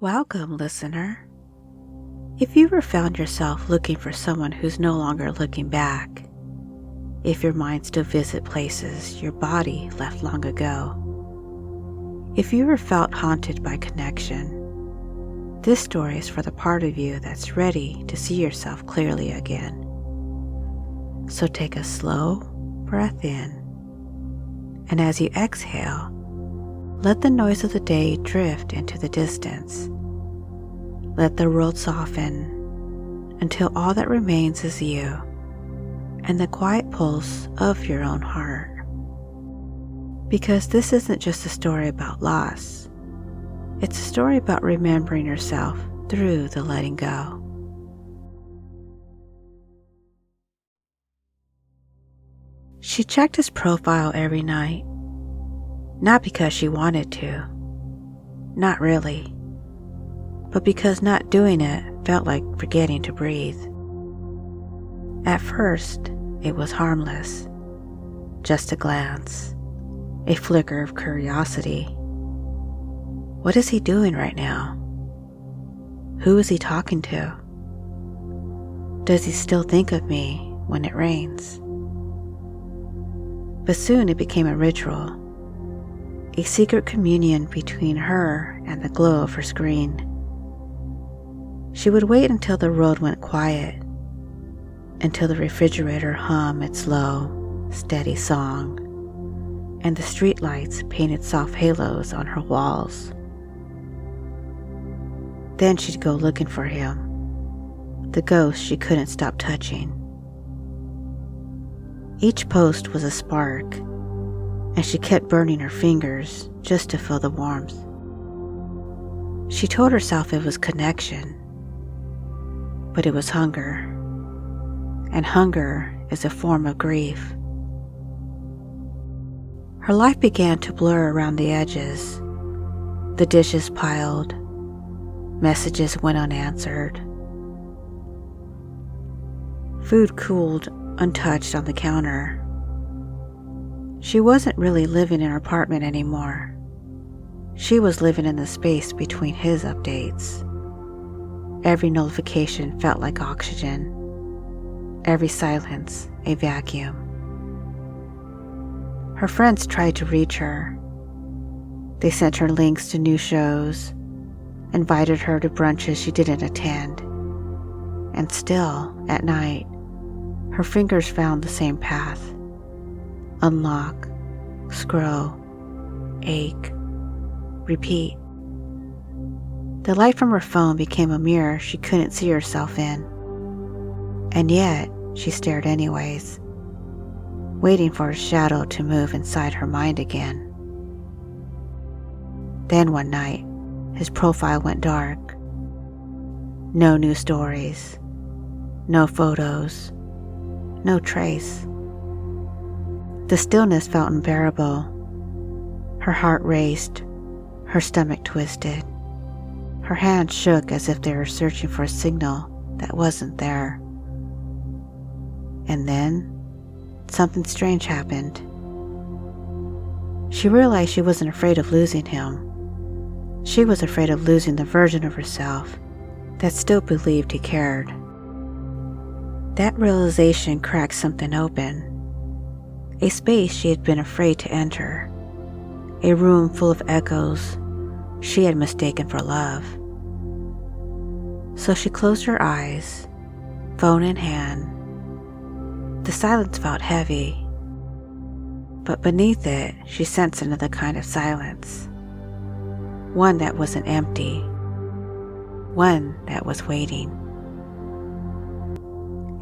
Welcome, listener. If you ever found yourself looking for someone who's no longer looking back, if your mind still visits places your body left long ago, if you ever felt haunted by connection, this story is for the part of you that's ready to see yourself clearly again. So take a slow breath in, and as you exhale, let the noise of the day drift into the distance. Let the world soften until all that remains is you and the quiet pulse of your own heart. Because this isn't just a story about loss. It's a story about remembering yourself through the letting go. She checked his profile every night. Not because she wanted to. Not really. But because not doing it felt like forgetting to breathe. At first, it was harmless. Just a glance. A flicker of curiosity. What is he doing right now? Who is he talking to? Does he still think of me when it rains? But soon it became a ritual. A secret communion between her and the glow of her screen. She would wait until the world went quiet, until the refrigerator hummed its low, steady song, and the streetlights painted soft halos on her walls. Then she'd go looking for him, the ghost she couldn't stop touching. Each post was a spark, and she kept burning her fingers just to feel the warmth. She told herself it was connection, but it was hunger, and hunger is a form of grief. Her life began to blur around the edges. The dishes piled, messages went unanswered. Food cooled untouched on the counter. She wasn't really living in her apartment anymore. She was living in the space between his updates. Every notification felt like oxygen. Every silence a vacuum. Her friends tried to reach her. They sent her links to new shows, invited her to brunches she didn't attend. And still, at night, her fingers found the same path. Unlock, scroll, ache, repeat. The light from her phone became a mirror she couldn't see herself in. And yet, she stared anyways, waiting for a shadow to move inside her mind again. Then one night, his profile went dark. No new stories, no photos, no trace. The stillness felt unbearable. Her heart raced, her stomach twisted. Her hands shook as if they were searching for a signal that wasn't there. And then, something strange happened. She realized she wasn't afraid of losing him. She was afraid of losing the version of herself that still believed he cared. That realization cracked something open. A space she had been afraid to enter. A room full of echoes she had mistaken for love. So she closed her eyes, phone in hand. The silence felt heavy, but beneath it she sensed another kind of silence. One that wasn't empty. One that was waiting.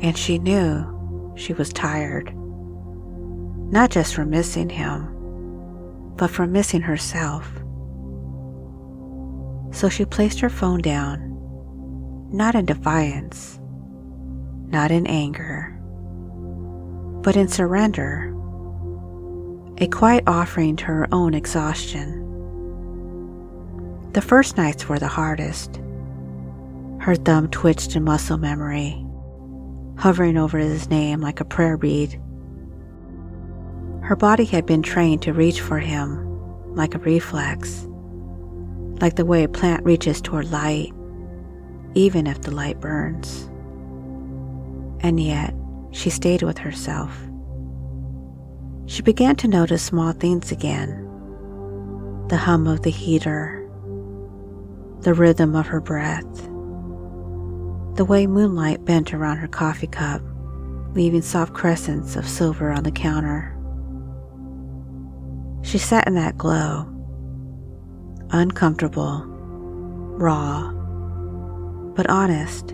And she knew she was tired. Not just from missing him, but from missing herself. So she placed her phone down, not in defiance, not in anger, but in surrender, a quiet offering to her own exhaustion. The first nights were the hardest. Her thumb twitched in muscle memory, hovering over his name like a prayer bead. Her body had been trained to reach for him like a reflex, like the way a plant reaches toward light, even if the light burns. And yet, she stayed with herself. She began to notice small things again. The hum of the heater, the rhythm of her breath, the way moonlight bent around her coffee cup, leaving soft crescents of silver on the counter. She sat in that glow, uncomfortable, raw, but honest.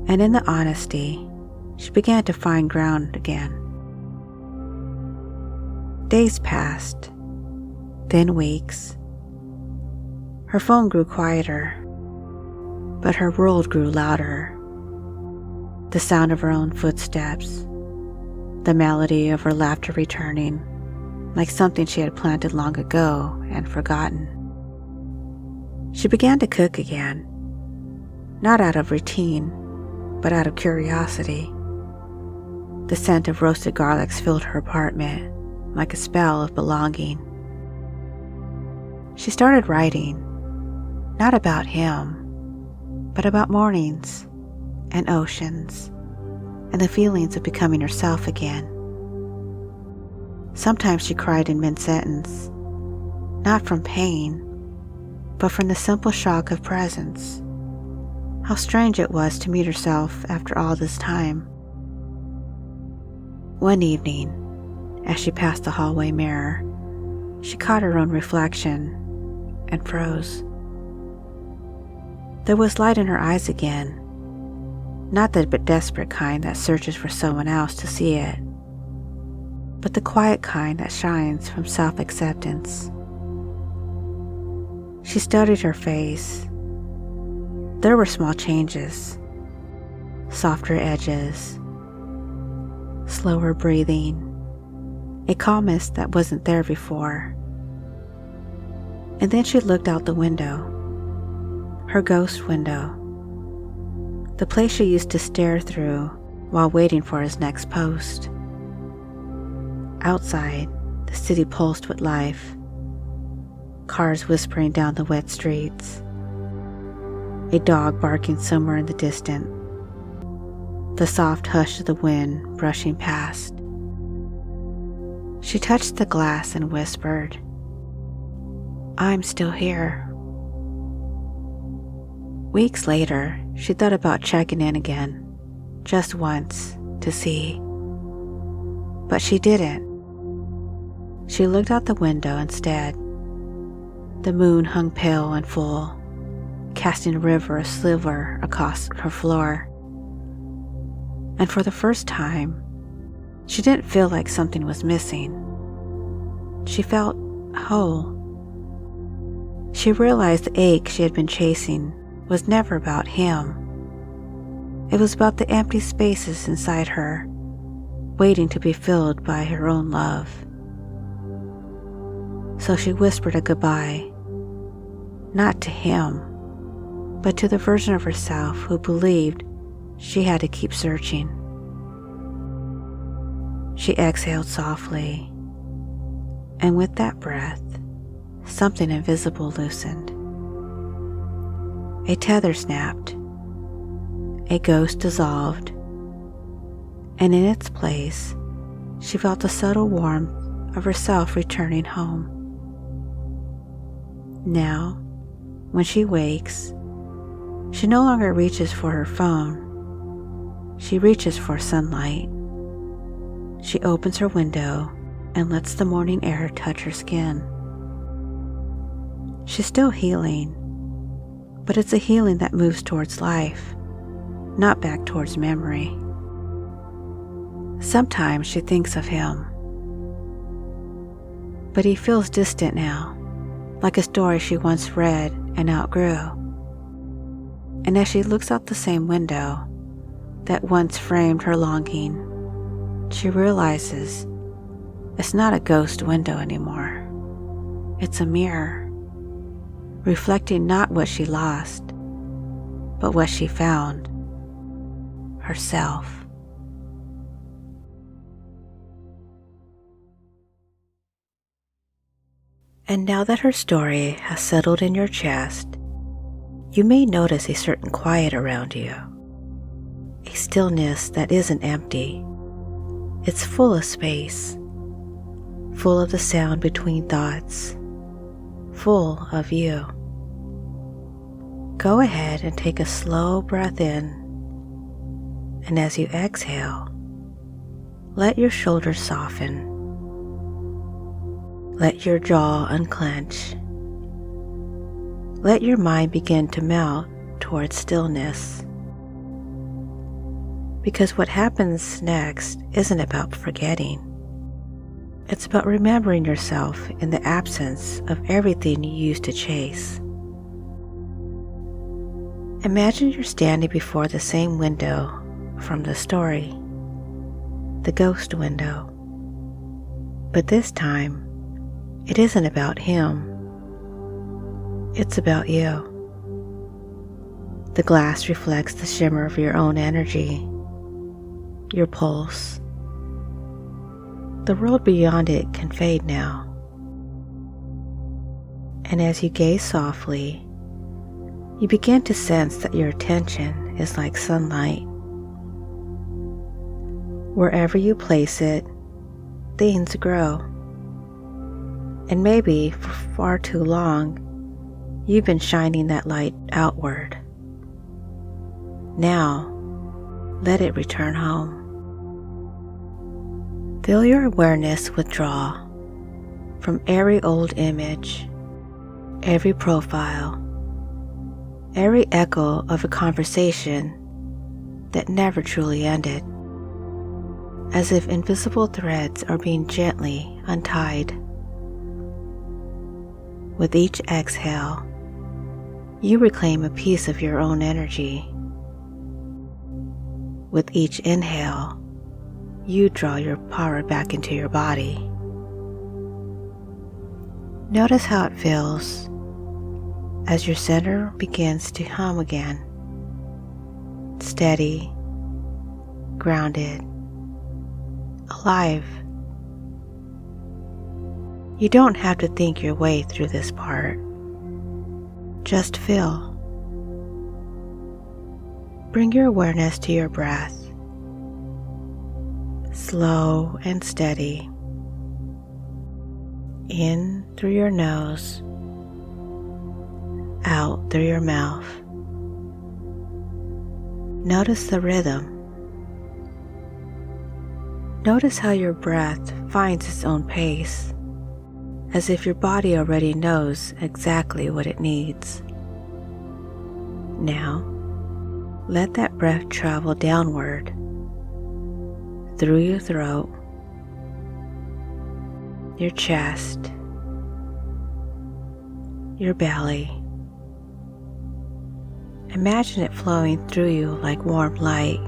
And in the honesty, she began to find ground again. Days passed, then weeks. Her phone grew quieter, but her world grew louder. The sound of her own footsteps, the melody of her laughter returning, like something she had planted long ago and forgotten. She began to cook again, not out of routine, but out of curiosity. The scent of roasted garlics filled her apartment like a spell of belonging. She started writing, not about him, but about mornings and oceans and the feelings of becoming herself again. Sometimes she cried in mid-sentence, not from pain, but from the simple shock of presence. How strange it was to meet herself after all this time. One evening, as she passed the hallway mirror, she caught her own reflection and froze. There was light in her eyes again, not the desperate kind that searches for someone else to see it, but the quiet kind that shines from self-acceptance. She studied her face. There were small changes, softer edges, slower breathing, a calmness that wasn't there before. And then she looked out the window, her ghost window, the place she used to stare through while waiting for his next post. Outside, the city pulsed with life, cars whispering down the wet streets, a dog barking somewhere in the distance, the soft hush of the wind brushing past. She touched the glass and whispered, "I'm still here." Weeks later, she thought about checking in again, just once, to see. But she didn't. She looked out the window instead. The moon hung pale and full, casting a river of silver across her floor. And for the first time, she didn't feel like something was missing. She felt whole. She realized the ache she had been chasing was never about him. It was about the empty spaces inside her, waiting to be filled by her own love. So she whispered a goodbye, not to him, but to the version of herself who believed she had to keep searching. She exhaled softly, and with that breath, something invisible loosened. A tether snapped, a ghost dissolved, and in its place, she felt the subtle warmth of herself returning home. Now, when she wakes, she no longer reaches for her phone. She reaches for sunlight. She opens her window and lets the morning air touch her skin. She's still healing, but it's a healing that moves towards life, not back towards memory. Sometimes she thinks of him, but he feels distant now, like a story she once read and outgrew. And as she looks out the same window that once framed her longing, she realizes it's not a ghost window anymore. It's a mirror, reflecting not what she lost, but what she found, herself. And now that her story has settled in your chest, you may notice a certain quiet around you, a stillness that isn't empty. It's full of space, full of the sound between thoughts, full of you. Go ahead and take a slow breath in, and as you exhale, let your shoulders soften. Let your jaw unclench. Let your mind begin to melt towards stillness. Because what happens next isn't about forgetting. It's about remembering yourself in the absence of everything you used to chase. Imagine you're standing before the same window from the story, the ghost window. But this time, it isn't about him. It's about you. The glass reflects the shimmer of your own energy, your pulse. The world beyond it can fade now. And as you gaze softly, you begin to sense that your attention is like sunlight. Wherever you place it, things grow. And maybe for far too long, you've been shining that light outward. Now, let it return home. Feel your awareness withdraw from every old image, every profile, every echo of a conversation that never truly ended, as if invisible threads are being gently untied. With each exhale, you reclaim a piece of your own energy. With each inhale, you draw your power back into your body. Notice how it feels as your center begins to hum again. Steady, grounded, alive. You don't have to think your way through this part. Just feel. Bring your awareness to your breath. Slow and steady. In through your nose, out through your mouth. Notice the rhythm. Notice how your breath finds its own pace, as if your body already knows exactly what it needs. Now, let that breath travel downward, through your throat, your chest, your belly. Imagine it flowing through you like warm light.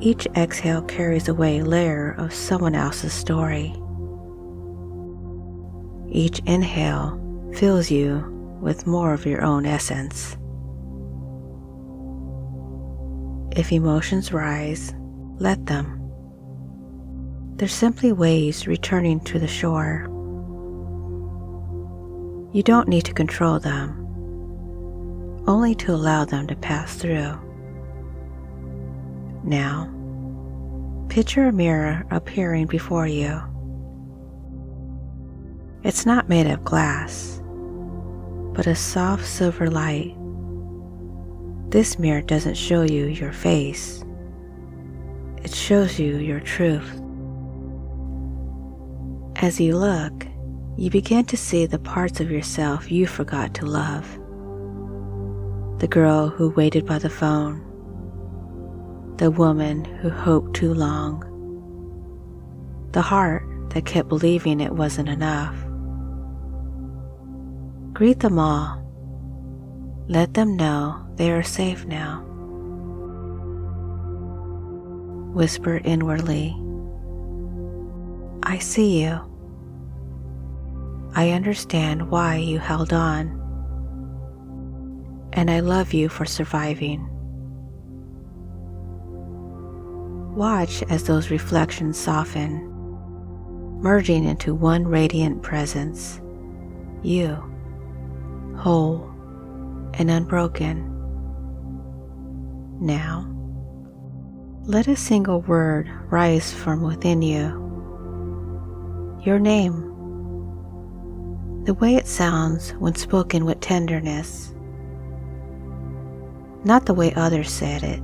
Each exhale carries away a layer of someone else's story. Each inhale fills you with more of your own essence. If emotions rise, let them. They're simply waves returning to the shore. You don't need to control them, only to allow them to pass through. Now, picture a mirror appearing before you. It's not made of glass, but a soft silver light. This mirror doesn't show you your face. It shows you your truth. As you look, you begin to see the parts of yourself you forgot to love. The girl who waited by the phone. The woman who hoped too long. The heart that kept believing it wasn't enough. Greet them all. Let them know they are safe now. Whisper inwardly, I see you. I understand why you held on. And I love you for surviving. Watch as those reflections soften, merging into one radiant presence, you, whole and unbroken. Now, let a single word rise from within you. Your name, the way it sounds when spoken with tenderness. Not the way others said it,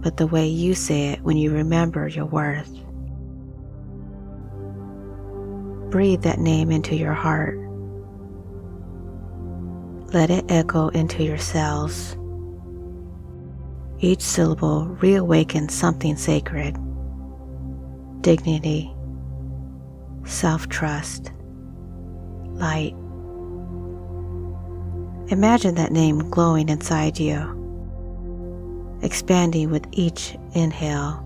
but the way you say it when you remember your worth. Breathe that name into your heart. Let it echo into your cells. Each syllable reawakens something sacred: dignity, self-trust, light. Imagine that name glowing inside you, expanding with each inhale.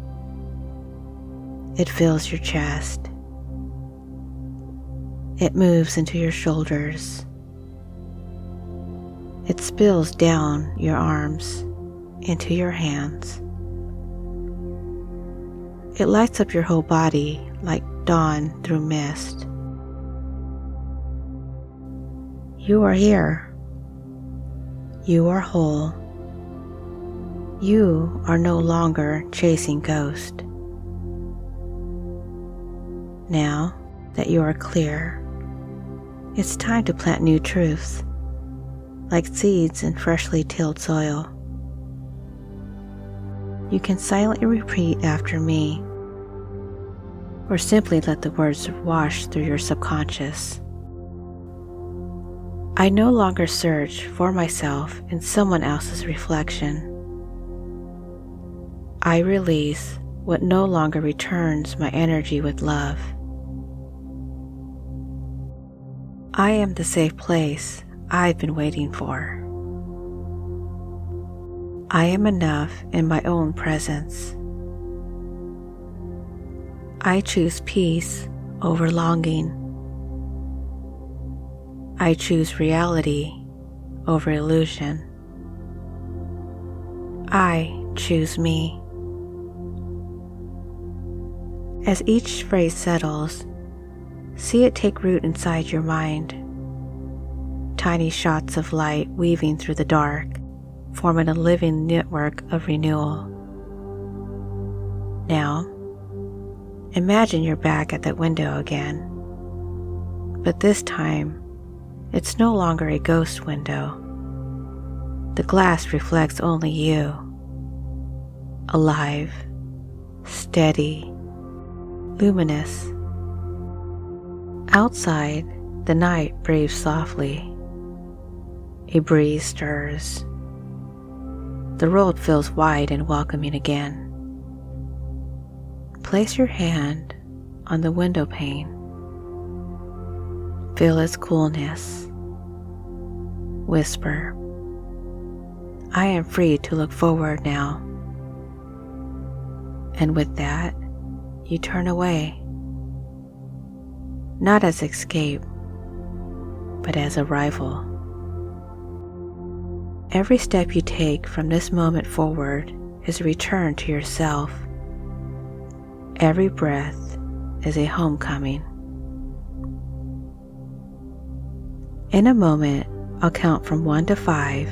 It fills your chest. It moves into your shoulders. It spills down your arms into your hands. It lights up your whole body like dawn through mist. You are here. You are whole. You are no longer chasing ghosts. Now that you are clear, it's time to plant new truths, like seeds in freshly tilled soil. You can silently repeat after me, or simply let the words wash through your subconscious. I no longer search for myself in someone else's reflection. I release what no longer returns my energy with love. I am the safe place I've been waiting for. I am enough in my own presence. I choose peace over longing. I choose reality over illusion. I choose me. As each phrase settles, see it take root inside your mind. Tiny shots of light weaving through the dark, forming a living network of renewal. Now, imagine you're back at that window again. But this time, it's no longer a ghost window. The glass reflects only you. Alive, steady, luminous. Outside, the night breathes softly. A breeze stirs. The road feels wide and welcoming again. Place your hand on the window pane. Feel its coolness. Whisper, I am free to look forward now. And with that, you turn away. Not as escape, but as arrival. Every step you take from this moment forward is a return to yourself. Every breath is a homecoming. In a moment, I'll count from 1 to 5,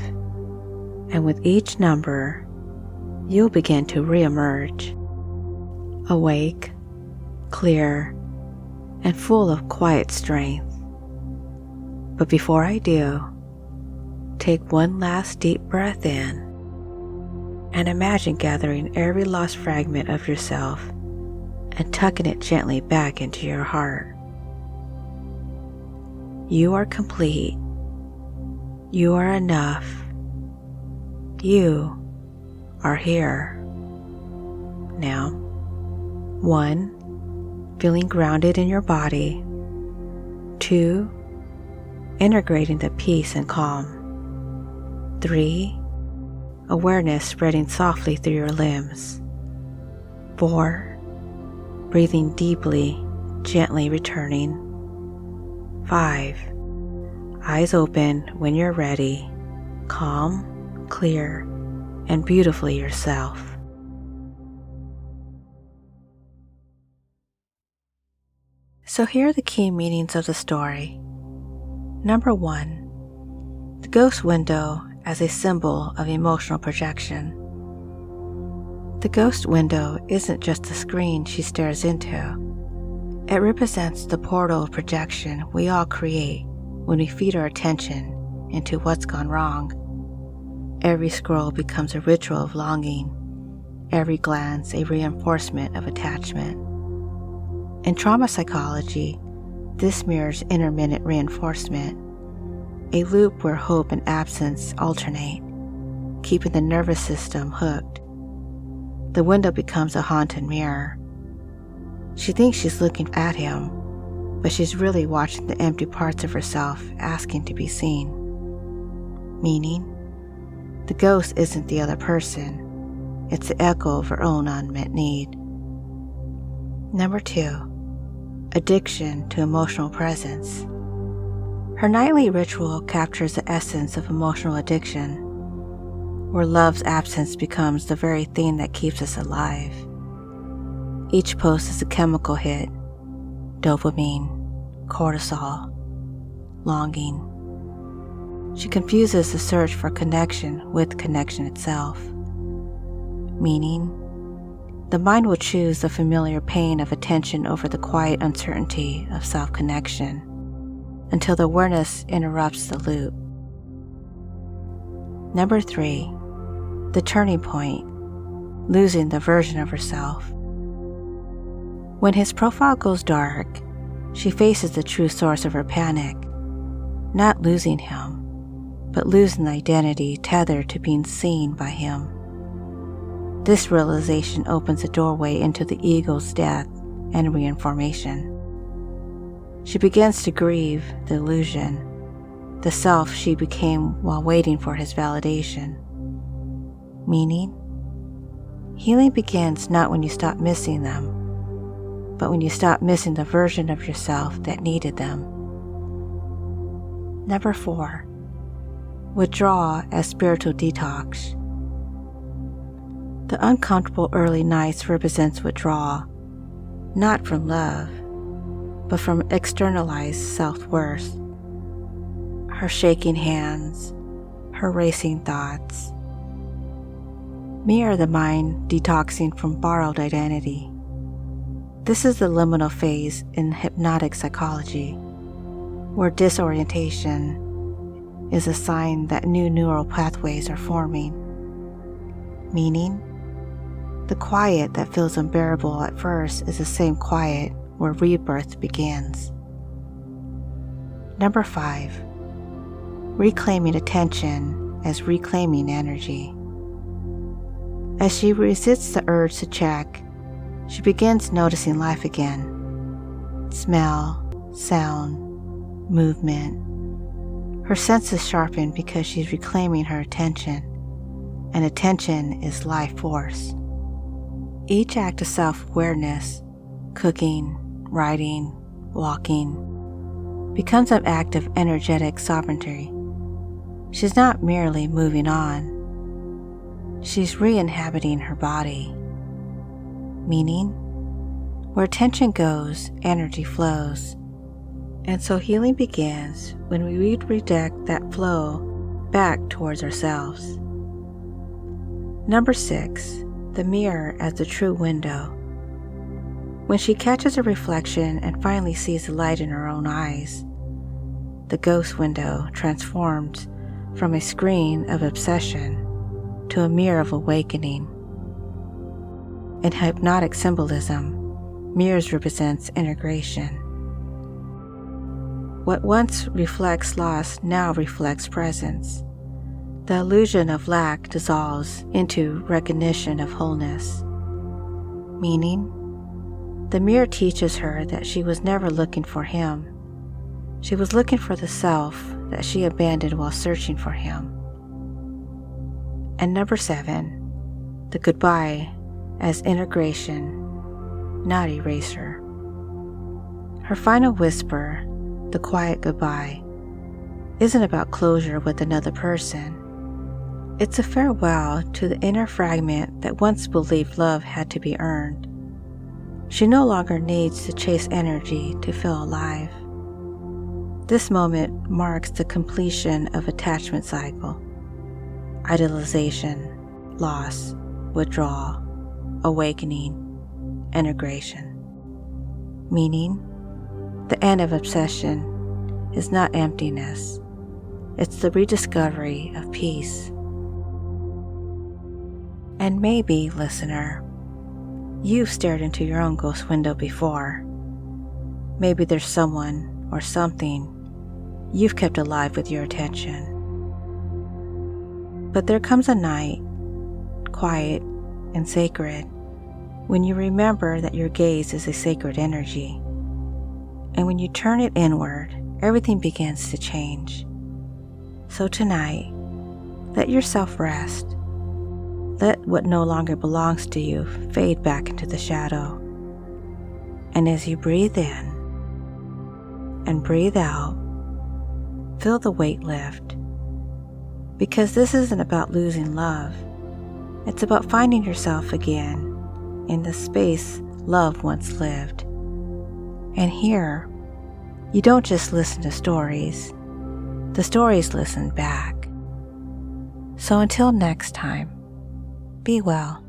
and with each number, you'll begin to reemerge, awake, clear, and full of quiet strength. But before I do, take one last deep breath in and imagine gathering every lost fragment of yourself and tucking it gently back into your heart. You are complete. You are enough. You are here. Now, 1, feeling grounded in your body. 2, integrating the peace and calm. 3, awareness spreading softly through your limbs. 4, breathing deeply, gently returning. 5, eyes open when you're ready, calm, clear, and beautifully yourself. So here are the key meanings of the story. Number 1, the ghost window as a symbol of emotional projection. The ghost window isn't just a screen she stares into. It represents the portal of projection we all create when we feed our attention into what's gone wrong. Every scroll becomes a ritual of longing, every glance a reinforcement of attachment. In trauma psychology, this mirrors intermittent reinforcement, a loop where hope and absence alternate, keeping the nervous system hooked. The window becomes a haunted mirror. She thinks she's looking at him, but she's really watching the empty parts of herself asking to be seen. Meaning, the ghost isn't the other person, it's the echo of her own unmet need. Number 2, addiction to emotional presence. Her nightly ritual captures the essence of emotional addiction, where love's absence becomes the very thing that keeps us alive. Each post is a chemical hit: dopamine, cortisol, longing. She confuses the search for connection with connection itself. Meaning, the mind will choose the familiar pain of attention over the quiet uncertainty of self-connection until the awareness interrupts the loop. Number 3, the turning point, losing the version of herself. When his profile goes dark, she faces the true source of her panic, not losing him, but losing the identity tethered to being seen by him. This realization opens a doorway into the ego's death and reinformation. She begins to grieve the illusion, the self she became while waiting for his validation. Meaning, healing begins not when you stop missing them, but when you stop missing the version of yourself that needed them. Number 4, withdrawal as spiritual detox. The uncomfortable early nights represents withdrawal, not from love, but from externalized self-worth. Her shaking hands, her racing thoughts, mirror the mind detoxing from borrowed identity. This is the liminal phase in hypnotic psychology, where disorientation is a sign that new neural pathways are forming. Meaning, the quiet that feels unbearable at first is the same quiet where rebirth begins. Number 5, reclaiming attention as reclaiming energy. As she resists the urge to check, she begins noticing life again. Smell, sound, movement. Her senses sharpen because she's reclaiming her attention, and attention is life force. Each act of self-awareness, cooking, writing, walking, becomes an act of energetic sovereignty. She's not merely moving on, she's re-inhabiting her body. Meaning, where attention goes, energy flows. And so healing begins when we redirect that flow back towards ourselves. Number 6, the mirror as the true window. When she catches a reflection and finally sees the light in her own eyes, the ghost window transforms from a screen of obsession to a mirror of awakening. In hypnotic symbolism, mirrors represents integration. What once reflects loss now reflects presence. The illusion of lack dissolves into recognition of wholeness. Meaning, the mirror teaches her that she was never looking for him. She was looking for the self that she abandoned while searching for him. And number 7, the goodbye as integration, not erasure. Her final whisper, the quiet goodbye, isn't about closure with another person. It's a farewell to the inner fragment that once believed love had to be earned. She no longer needs to chase energy to feel alive. This moment marks the completion of attachment cycle, idealization, loss, withdrawal, awakening, integration. Meaning, the end of obsession is not emptiness, it's the rediscovery of peace. And maybe, listener, you've stared into your own ghost window before. Maybe there's someone or something you've kept alive with your attention. But there comes a night, quiet and sacred, when you remember that your gaze is a sacred energy. And when you turn it inward, everything begins to change. So tonight, let yourself rest. Let what no longer belongs to you fade back into the shadow. And as you breathe in and breathe out, feel the weight lift. Because this isn't about losing love. It's about finding yourself again in the space love once lived. And here, you don't just listen to stories. The stories listen back. So until next time, be well.